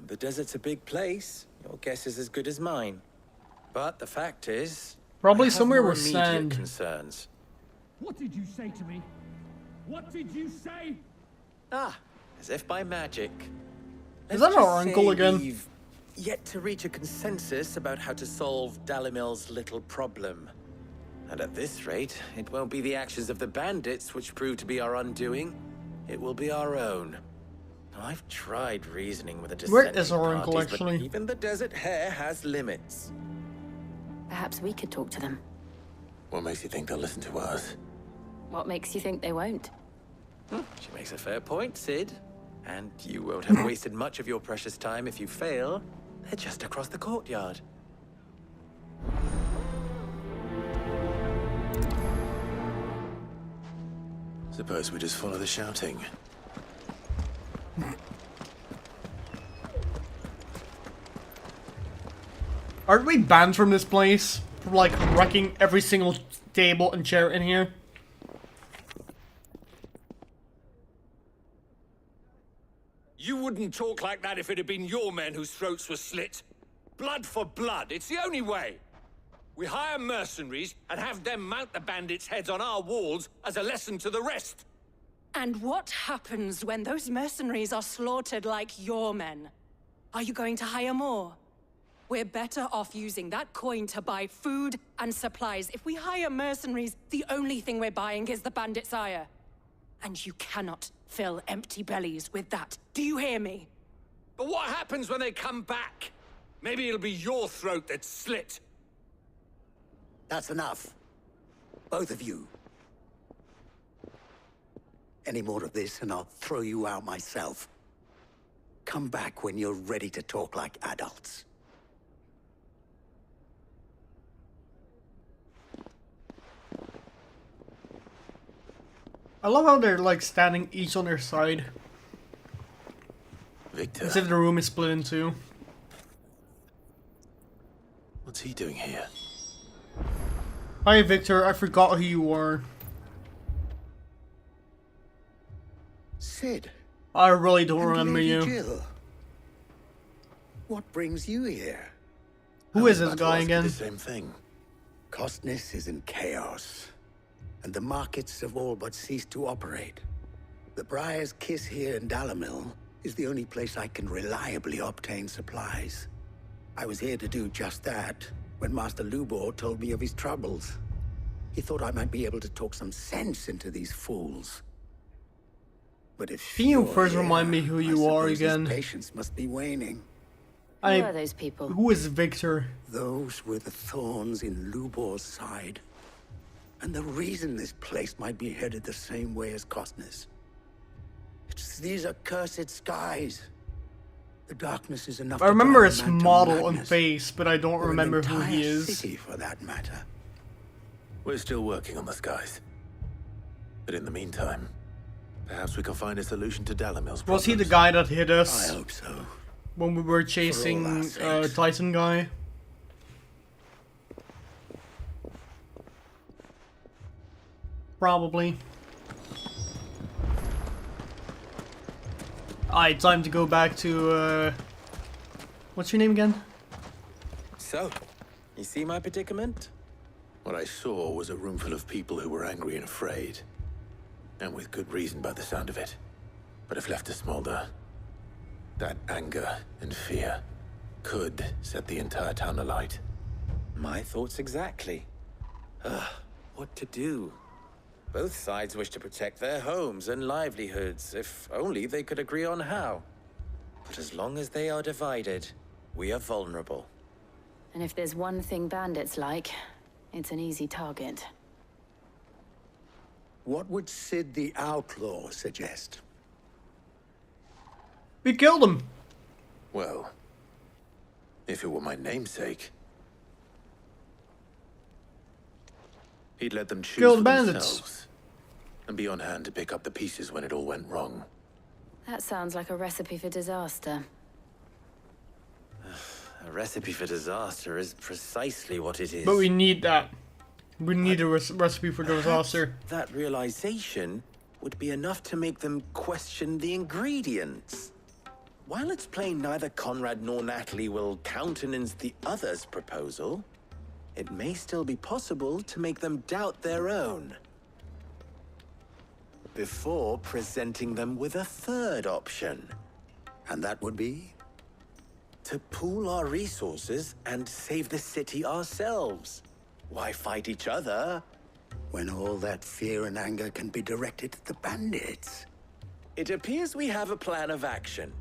The desert's a big place. Your guess is as good as mine. But the fact is... Probably I have somewhere more with immediate sand. concerns. What did you say to me? What did you say? Ah, as if by magic. Is Let's that our just uncle say again? We've yet to reach a consensus about how to solve Dalimil's little problem. And at this rate, it won't be the actions of the bandits which prove to be our undoing. It will be our own. Now, I've tried reasoning with the Where dissenting is our uncle, parties, actually? but even the desert hare has limits. Perhaps we could talk to them. What makes you think they'll listen to us? What makes you think they won't? She makes a fair point, Sid. And you won't have wasted much of your precious time if you fail. They're just across the courtyard. Suppose we just follow the shouting. Aren't we banned from this place? For like wrecking every single table and chair in here? You wouldn't talk like that if it had been your men whose throats were slit. Blood for blood, it's the only way. We hire mercenaries and have them mount the bandits' heads on our walls as a lesson to the rest. And what happens when those mercenaries are slaughtered like your men? Are you going to hire more? We're better off using that coin to buy food and supplies. If we hire mercenaries, the only thing we're buying is the bandit's ire. And you cannot fill empty bellies with that. Do you hear me? But what happens when they come back? Maybe it'll be your throat that's slit. That's enough. Both of you. Any more of this and I'll throw you out myself. Come back when you're ready to talk like adults. I love how they're like standing each on their side. Victor. As if the room is split in two. What's he doing here? Hi Victor, I forgot who you are. Sid. I really don't and remember Lady you. Jill. What brings you here? Who is this guy again? The same thing. Costness is in chaos, and the markets have all but ceased to operate. The Briar's Kiss here in Dalimil is the only place I can reliably obtain supplies. I was here to do just that when Master Lubor told me of his troubles. He thought I might be able to talk some sense into these fools. But if Can you you're first here, remind me who you are I suppose his again? patience must be waning. Who are those people? Who is Victor? Those were the thorns in Lubor's side. And the reason this place might be headed the same way as Costness. It's these accursed skies. The darkness is enough I to remember drive his a man to model and madness, face, but I don't or an remember who he entire is. city, for that matter. We're still working on the skies. But in the meantime, perhaps we can find a solution to Dalimil's problems. Was he the guy that hit us? I hope so. When we were chasing Titan guy? Probably. Alright, time to go back to, what's your name again? So, you see my predicament? What I saw was a room full of people who were angry and afraid. And with good reason by the sound of it. But if left to smolder, that anger and fear could set the entire town alight. My thoughts exactly. What to do? Both sides wish to protect their homes and livelihoods, if only they could agree on how. But as long as they are divided, we are vulnerable. And if there's one thing bandits like, it's an easy target. What would Sid the Outlaw suggest? We killed him. Well, if it were my namesake, he'd let them choose Kill for the bandits. themselves and be on hand to pick up the pieces when it all went wrong. That sounds like a recipe for disaster. A recipe for disaster is precisely what it is. But we need that. We need a recipe for disaster. That realization would be enough to make them question the ingredients. While it's plain neither Conrad nor Natalie will countenance the other's proposal, it may still be possible to make them doubt their own. Before presenting them with a third option. And that would be? To pool our resources and save the city ourselves. Why fight each other? When all that fear and anger can be directed at the bandits. It appears we have a plan of action.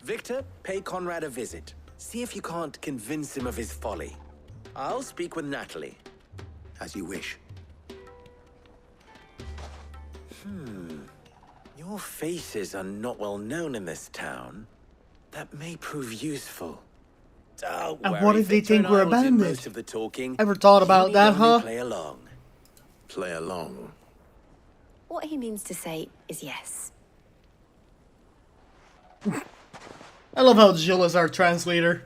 Victor, pay Conrad a visit. See if you can't convince him of his folly. I'll speak with Natalie. As you wish. Your faces are not well known in this town. That may prove useful. Don't And worry, what if they Victor think and we're I will do abandoned? most of the talking. Ever thought about You that, need only huh? Play along. Play along. What he means to say is yes. I love how Jill is our translator.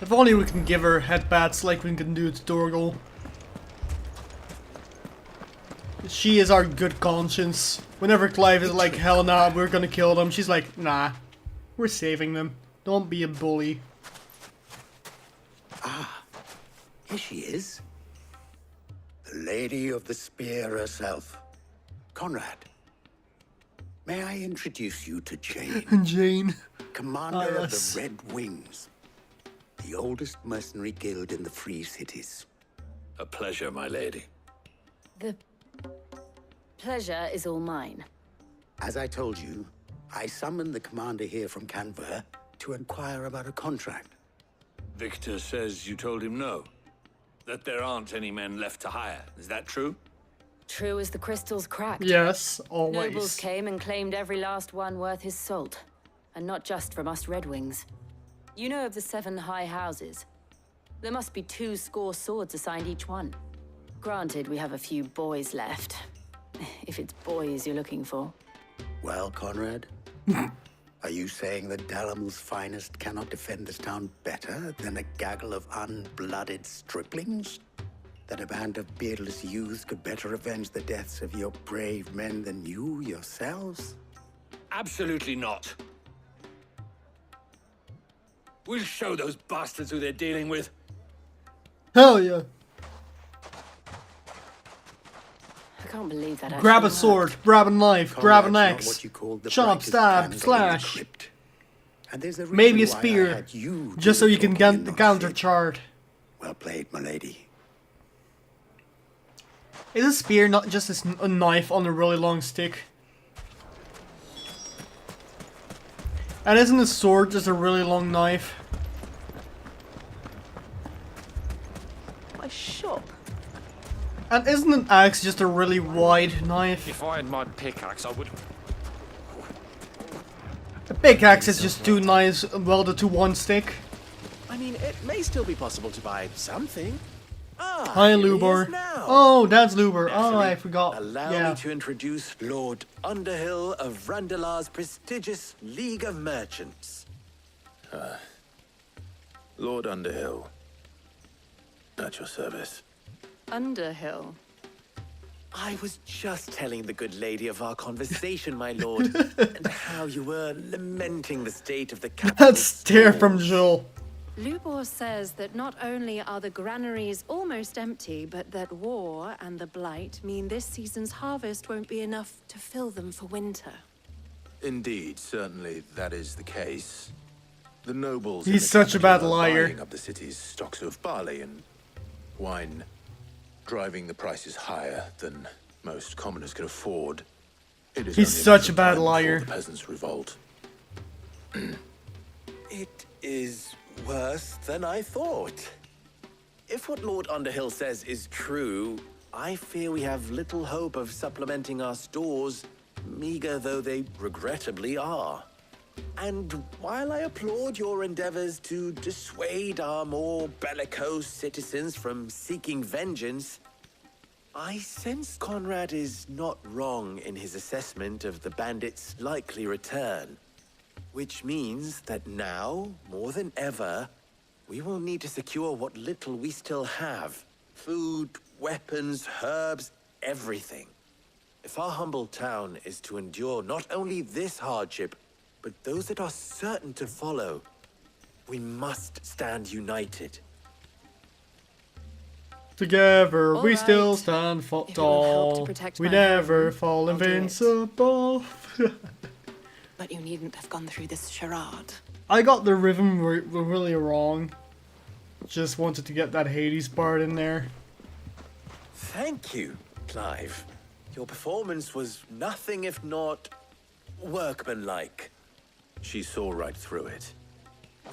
If only we can give her headbats like we can do to Dorgal. She is our good conscience. Whenever Clive is like, hell nah, we're gonna kill them, she's like, nah, we're saving them. Don't be a bully. Here she is. The The Lady of the Spear herself. Conrad, may I introduce you to Jane? Jane. Commander of yes. the Red Wings. The oldest mercenary guild in the Free Cities. A pleasure, my lady. The pleasure is all mine. As I told you, I summoned the commander here from Canver to inquire about a contract. Victor says you told him no. That there aren't any men left to hire. Is that true? True as the crystals cracked. Yes, always. Nobles came and claimed every last one worth his salt. And not just from us Red Wings. You know of the 7 high houses. There must be 2 swords assigned each one. Granted, we have a few boys left. If it's boys you're looking for. Well, Conrad, are you saying that Dalamel's finest cannot defend this town better than a gaggle of unblooded striplings? That a band of beardless youths could better avenge the deaths of your brave men than you yourselves? Absolutely not. We'll show those bastards who they're dealing with. Hell yeah. I can't believe that. Grab a actually sword, worked. grab a knife, grab an Conrad's not axe. what you call the Chop, brightest stab, candle in the slash. crypt. And there's a Maybe a reason why I spear. had you Just so do you can talking and not counter Sid. charge. Well played, my lady. Is a spear not just a knife on a really long stick? And isn't a sword just a really long knife? My shop. And isn't an axe just a really wide knife? If I had my pickaxe, I would. A pickaxe is just 2 knives welded to 1 stick. I mean, it may still be possible to buy something. Ah, Hi, here he is Lubar. now. Oh, that's Lubar. Oh, Naturally, I forgot. Allow Yeah. me to introduce Lord Underhill of Randalar's prestigious League of Merchants. Lord Underhill. At your service. Underhill. I was just telling the good lady of our conversation, my lord, and how you were lamenting the state of the capital. That stare from Joel. Lubor says that not only are the granaries almost empty, but that war and the Blight mean this season's harvest won't be enough to fill them for winter. Indeed, certainly that is the case. The nobles. He's in the such a bad capital are liar. buying up the city's stocks of barley and wine, driving the prices higher than most commoners can afford. It is He's only such a matter of bad time before liar. The peasants revolt. It is worse than I thought. If what Lord Underhill says is true, I fear we have little hope of supplementing our stores, meager though they regrettably are. And while I applaud your endeavors to dissuade our more bellicose citizens from seeking vengeance, I sense Conrad is not wrong in his assessment of the bandits' likely return. Which means that now, more than ever, we will need to secure what little we still have. Food, weapons, herbs, everything. If our humble town is to endure not only this hardship, but those that are certain to follow, we must stand united. Together All we right. still stand If it will help to tall. protect We my never home, fall I'll do it. invincible. But you needn't have gone through this charade. I got the rhythm really wrong. Just wanted to get that Hades part in there. Thank you, Clive. Your performance was nothing if not workmanlike. She saw right through it.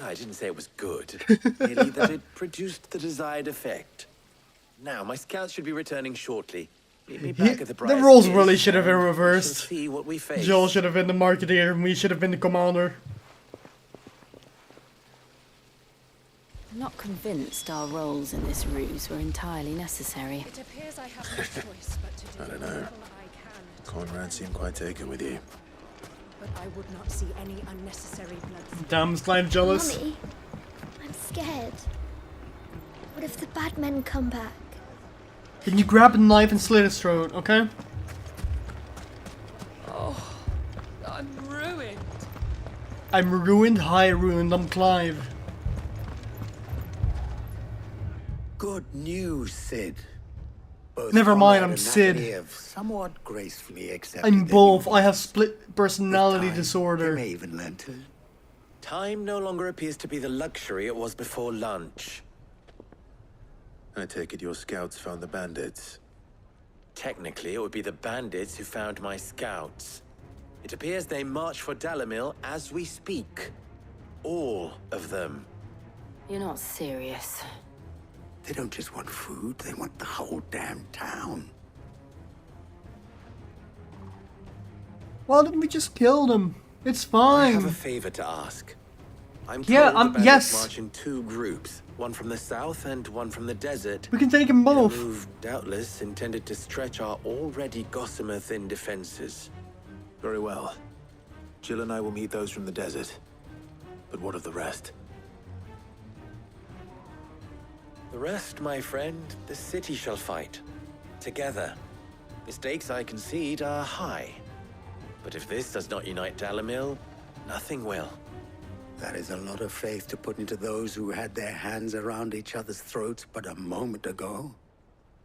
I didn't say it was good, merely that it produced the desired effect. Now, my scouts should be returning shortly. Meet me back at the The Briar's roles Kiss, really should have been and we shall reversed. see what we face. Joel should have been the marketeer and we should have been the commander. I'm not convinced our roles in this ruse were entirely necessary. It appears I have no choice but to do I don't the know. little I can. Conrad seemed quite taken with you. But I would not see any unnecessary blood. Damn, Slime jealous. Mummy, I'm scared. What if the bad men come back? Can you grab a knife and slit his throat, okay? Oh, I'm ruined. I'm ruined, high ruined, I'm Clive. Good news, Sid. Both Never mind, Conrad I'm and Sid. Natalie have somewhat gracefully accepted I'm their both. new I have roles. split personality With time, disorder. They may even learn to. Time no longer appears to be the luxury it was before lunch. I take it your scouts found the bandits. Technically, it would be the bandits who found my scouts. It appears they march for Dalimil as we speak. All of them. You're not serious. They don't just want food, they want the whole damn town. Why didn't we just kill them? It's I have a fine. favor to ask. I'm Yeah, told the bandits yes. march in 2 groups, one from the south and one from the desert. We can take them In a both. move doubtless intended to stretch our already gossamer-thin defenses. Very well. Jill and I will meet those from the desert. But what of the rest? The rest, my friend, the city shall fight. Together. The stakes, I concede, are high. But if this does not unite Dalimil, nothing will. That is a lot of faith to put into those who had their hands around each other's throats but a moment ago.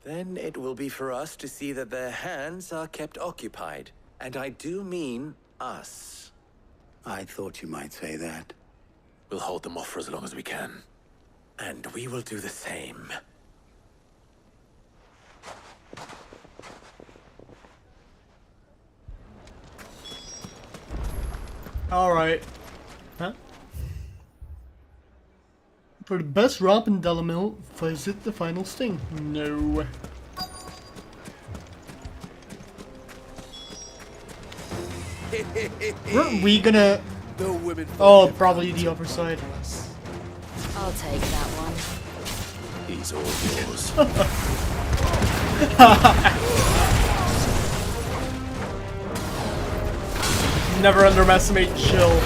Then it will be for us to see that their hands are kept occupied. And I do mean us. I thought you might say that. We'll hold them off for as long as we can. And we will do the same. Alright. Huh? For the best romp in Dalimil, visit the final sting. No. Weren't we gonna... Oh, probably the other side. I'll take that one. He's all yours. Never underestimate Jill.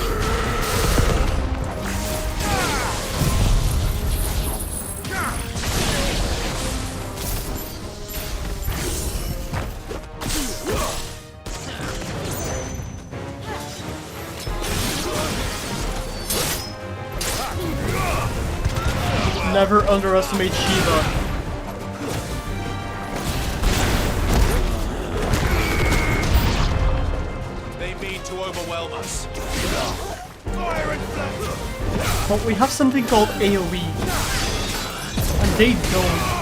Never underestimate Shiva. They mean to overwhelm us. But we have something called AoE. And they don't.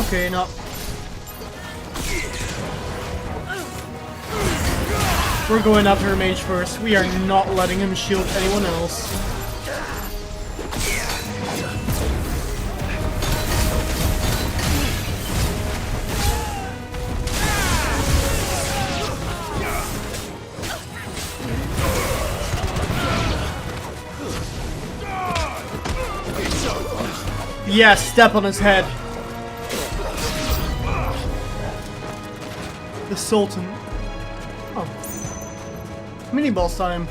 Okay, no. We're going after a mage first. We are not letting him shield anyone else. Yes, step on his head. The Sultan. Oh. Mini boss time.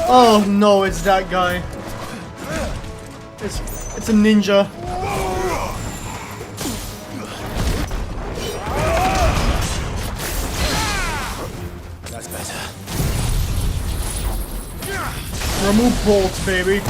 Oh no, it's that guy. It's a ninja. That's better. Remove bolts, baby.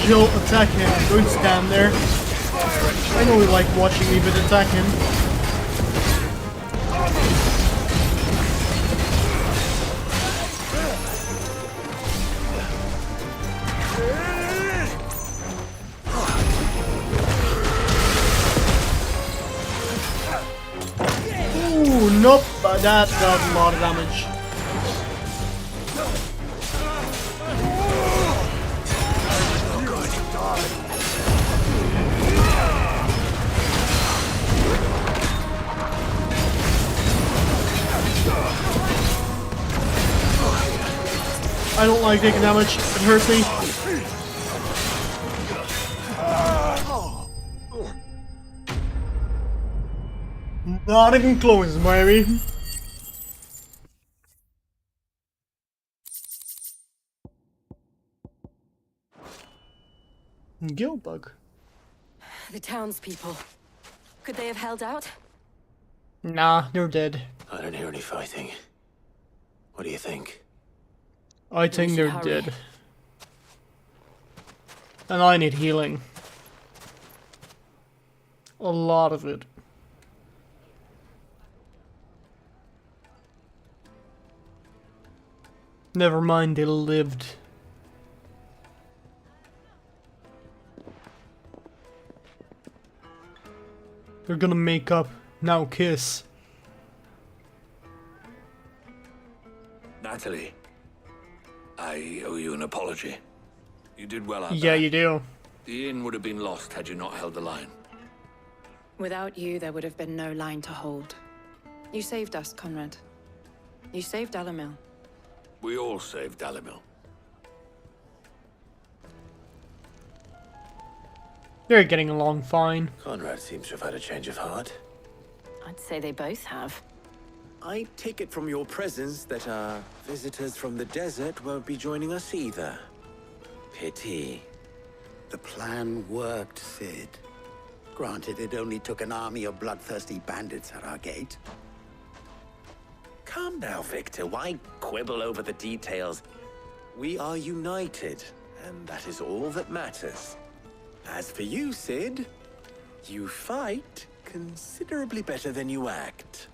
Jill, attack him. Don't stand there. I know you like watching me, but attack him. Ooh, nope. That does a lot of damage. I don't like taking damage. It hurts me. Not even close, baby. Gilbug. The townspeople. Could they have held out? Nah, they're dead. I don't hear any fighting. What do you think? I think they're dead. And I need healing. A lot of it. Never mind, they lived. They're gonna make up. Now kiss. Natalie, I owe you an apology. You did well out Yeah, there. you do. The inn would have been lost had you not held the line. Without you, there would have been no line to hold. You saved us, Conrad. You saved Dalimil. We all saved Dalimil. They're getting along fine. Conrad seems to have had a change of heart. I'd say they both have. I take it from your presence that our visitors from the desert won't be joining us either. Pity. The plan worked, Sid. Granted, it only took an army of bloodthirsty bandits at our gate. Calm now, Victor. Why quibble over the details? We are united, and that is all that matters. As for you, Sid, you fight considerably better than you act.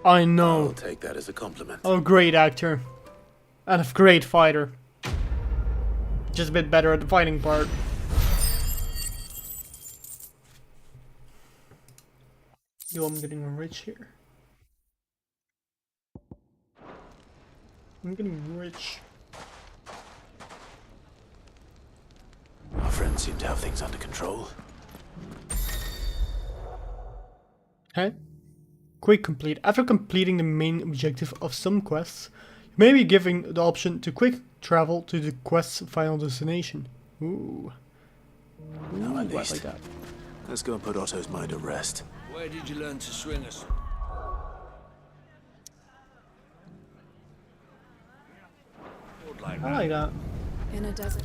I know. I'll take that as a compliment. A great actor. And a great fighter. Just a bit better at the fighting part. Yo, I'm getting rich here. I'm getting rich. Our friends seem to have things under control. Okay. Quick complete. After completing the main objective of some quests, you may be given the option to quick travel to the quest's final destination. Ooh. Now at I least. like that. Let's go and put Otto's mind at rest. Where did you learn to swing us? I like that. In a desert.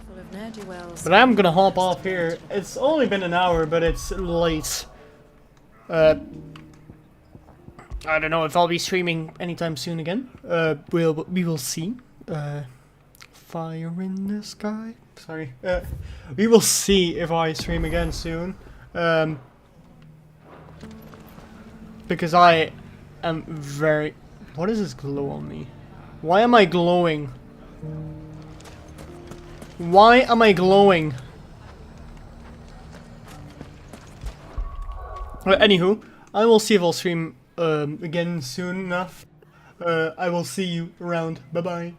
Full of ne'er-do-wells. But I'm gonna hop off here. It's only been an hour, but it's late. I don't know if I'll be streaming anytime soon again. We will see. Fire in the sky. Sorry. We will see if I stream again soon. Because I am very... What is this glow on me? Why am I glowing? Why am I glowing? Anywho, I will see if I'll stream again soon enough. I will see you around. Bye bye.